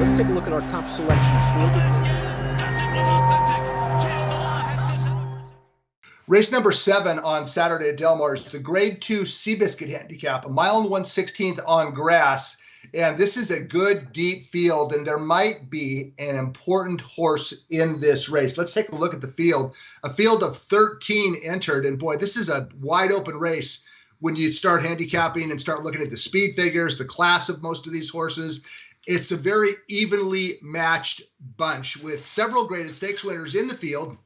let's take a look at our top selections. Race number 7 on Saturday at Del Mar is the Grade 2 Seabiscuit Handicap, a mile and 1/16 on grass. And this is a good, deep field, and there might be an important horse in this race. Let's take a look at the field. A field of 13 entered, and boy, this is a wide-open race when you start handicapping and start looking at the speed figures, the class of most of these horses. It's a very evenly matched bunch with several graded stakes winners in the field,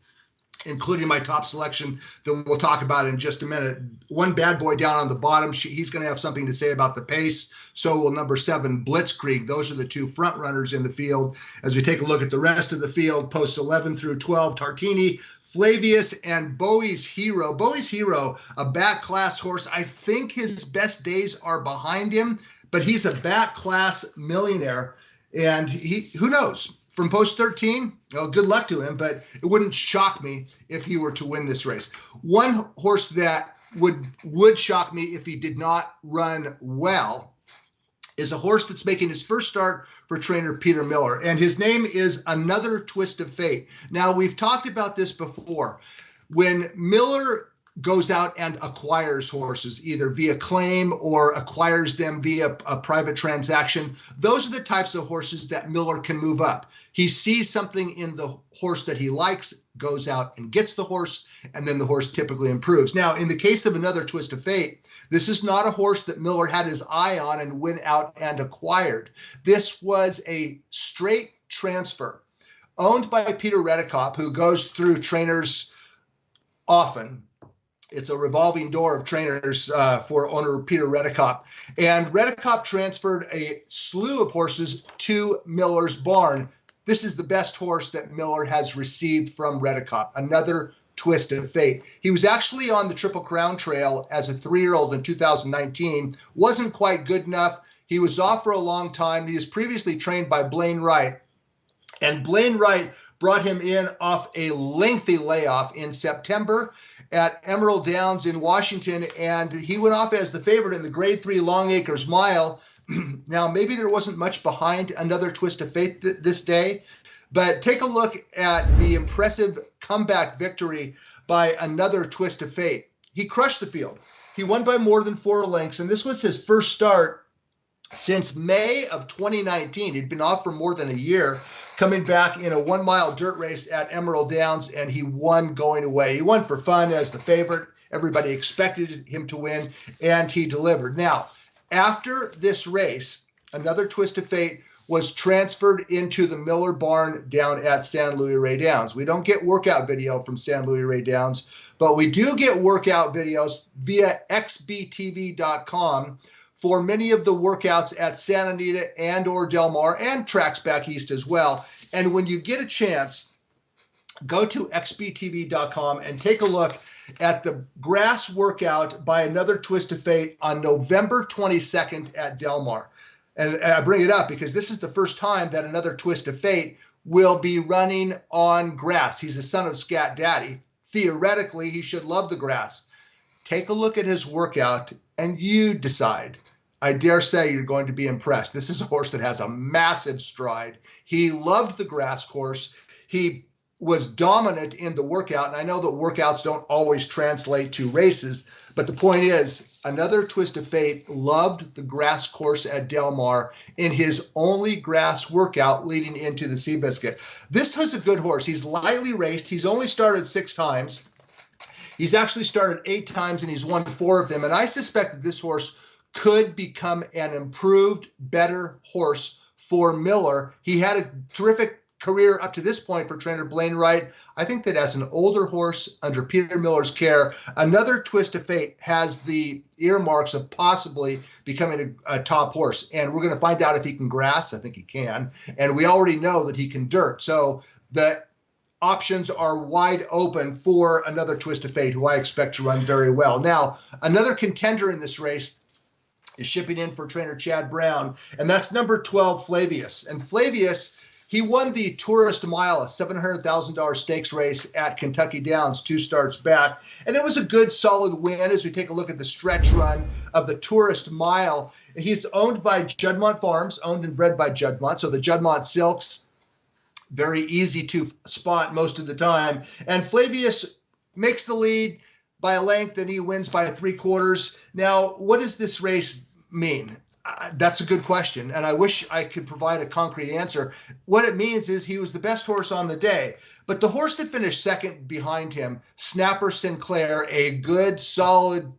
including my top selection that we'll talk about in just a minute. One bad boy down on the bottom, he's going to have something to say about the pace. So will number 7, Blitzkrieg. Those are the 2 front runners in the field. As we take a look at the rest of the field, posts 11 through 12, Tartini, Flavius, and Bowie's Hero. Bowie's Hero, a back class horse. I think his best days are behind him, but he's a back class millionaire. And who knows? From post 13, well, good luck to him, but it wouldn't shock me if he were to win this race. One horse that would shock me if he did not run well is a horse that's making his first start for trainer Peter Miller, and his name is Another Twist of Fate. Now, we've talked about this before. When Miller goes out and acquires horses, either via claim or acquires them via a private transaction, those are the types of horses that Miller can move up. He sees something in the horse that he likes, goes out and gets the horse, and then the horse typically improves. Now, in the case of Another Twist of Fate, this is not a horse that Miller had his eye on and went out and acquired. This was a straight transfer owned by Peter Redekop, who goes through trainers often. It's a revolving door of trainers for owner Peter Redekop. And Redekop transferred a slew of horses to Miller's barn. This is the best horse that Miller has received from Redekop, Another Twist of Fate. He was actually on the Triple Crown Trail as a 3-year-old in 2019. Wasn't quite good enough. He was off for a long time. He was previously trained by Blaine Wright. And Blaine Wright brought him in off a lengthy layoff in September at Emerald Downs in Washington, and he went off as the favorite in the Grade 3 Long Acres Mile. Now, maybe there wasn't much behind Another Twist of Fate this day, but take a look at the impressive comeback victory by Another Twist of Fate. He crushed the field. He won by more than 4 lengths, and this was his first start since May of 2019. He'd been off for more than a year, coming back in a 1-mile dirt race at Emerald Downs, and he won going away. He won for fun as the favorite. Everybody expected him to win, and he delivered. Now, after this race, Another Twist of Fate was transferred into the Miller barn down at San Luis Rey Downs. We don't get workout video from San Luis Rey Downs, but we do get workout videos via xbtv.com for many of the workouts at Santa Anita and or Del Mar and tracks back east as well. And when you get a chance, go to xbtv.com and take a look at the grass workout by Another Twist of Fate on November 22nd at Del Mar. And I bring it up because this is the first time that Another Twist of Fate will be running on grass. He's the son of Scat Daddy. Theoretically, he should love the grass. Take a look at his workout and you decide. I dare say you're going to be impressed. This is a horse that has a massive stride. He loved the grass course. He was dominant in the workout, and I know that workouts don't always translate to races, but the point is, Another Twist of Fate loved the grass course at Del Mar in his only grass workout leading into the Seabiscuit. This was a good horse. He's lightly raced. He's only started 6 times. He's actually started 8 times, and he's won 4 of them, and I suspect that this horse could become an improved, better horse for Miller. He had a terrific career up to this point for trainer Blaine Wright. I think that as an older horse under Peter Miller's care, Another Twist of Fate has the earmarks of possibly becoming a top horse. And we're going to find out if he can grass. I think he can. And we already know that he can dirt. So the options are wide open for Another Twist of Fate, who I expect to run very well. Now, another contender in this race is shipping in for trainer Chad Brown, and that's number 12, Flavius. And Flavius, He won the Tourist Mile, a $700,000 stakes race at Kentucky Downs 2 starts back. And it was a good, solid win as we take a look at the stretch run of the Tourist Mile. He's owned by Juddmonte Farms, owned and bred by Juddmonte. So the Juddmonte Silks, very easy to spot most of the time. And Flavius makes the lead by a length, and he wins by 3/4. Now, what does this race mean? That's a good question, and I wish I could provide a concrete answer. What it means is he was the best horse on the day, but the horse that finished second behind him, Snapper Sinclair, a good, solid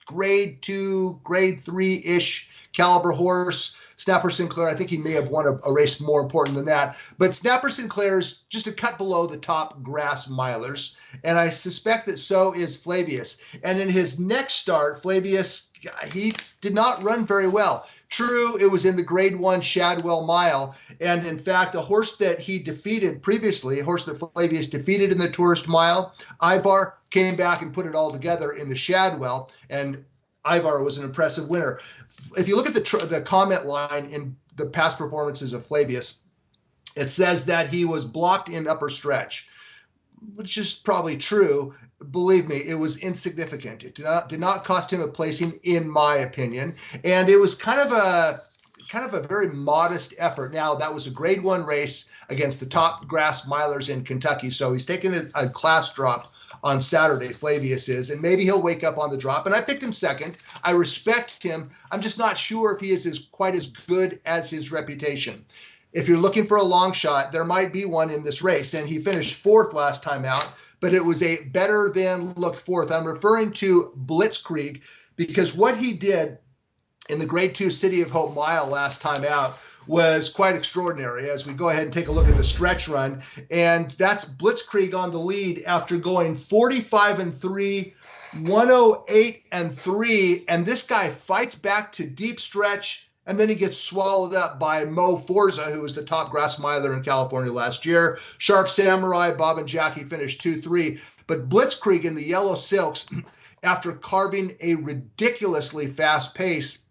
grade 2, grade 3-ish caliber horse. Snapper Sinclair, I think he may have won a race more important than that, but Snapper Sinclair's just a cut below the top grass milers, and I suspect that so is Flavius. And in his next start, Flavius, he did not run very well. True, it was in the grade 1 Shadwell Mile, and in fact, a horse that he defeated previously, a horse that Flavius defeated in the Tourist Mile, Ivar, came back and put it all together in the Shadwell, and Ivar was an impressive winner. If you look at the comment line in the past performances of Flavius, it says that he was blocked in upper stretch, which is probably true. Believe me, it was insignificant. It did not cost him a placing, in my opinion, and it was kind of a very modest effort. Now, that was a grade 1 race against the top grass milers in Kentucky, so he's taken a class drop on Saturday, Flavius is, and maybe he'll wake up on the drop. And I picked him second. I respect him. I'm just not sure if he is quite as good as his reputation. If you're looking for a long shot, there might be one in this race, and he finished 4th last time out, but it was a better than looked 4th. I'm referring to Blitzkrieg, because what he did in the grade 2 City of Hope Mile last time out was quite extraordinary. As we go ahead and take a look at the stretch run, and that's Blitzkrieg on the lead after going 45-3, 108-3, and this guy fights back to deep stretch, and then he gets swallowed up by Mo Forza, who was the top grass miler in California last year. Sharp Samurai, Bob and Jackie finished 2-3, but Blitzkrieg in the yellow silks, after carving a ridiculously fast pace,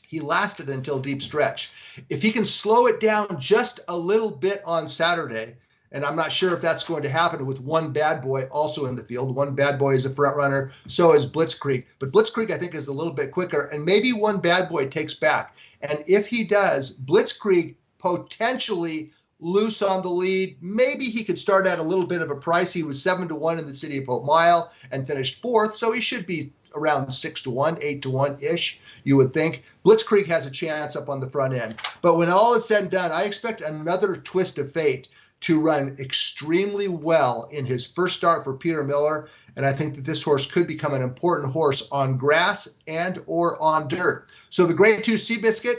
he lasted until deep stretch. If he can slow it down just a little bit on Saturday, and I'm not sure if that's going to happen with one bad boy also in the field. One bad boy is a front runner, so is Blitzkrieg. But Blitzkrieg, I think, is a little bit quicker, and maybe one bad boy takes back. And if he does, Blitzkrieg potentially loose on the lead. Maybe he could start at a little bit of a price. He was 7-1 in the City of Hope Mile and finished 4th, so he should be around 6-1, 8-1-ish, you would think. Blitzkrieg has a chance up on the front end. But when all is said and done, I expect another twist of fate to run extremely well in his first start for Peter Miller, and I think that this horse could become an important horse on grass and or on dirt. So the grade 2 Seabiscuit,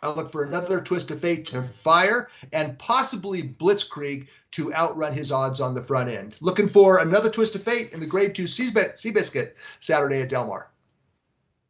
I'll look for another twist of fate to fire, and possibly Blitzkrieg to outrun his odds on the front end. Looking for another twist of fate in the grade 2 Seabiscuit Saturday at Del Mar.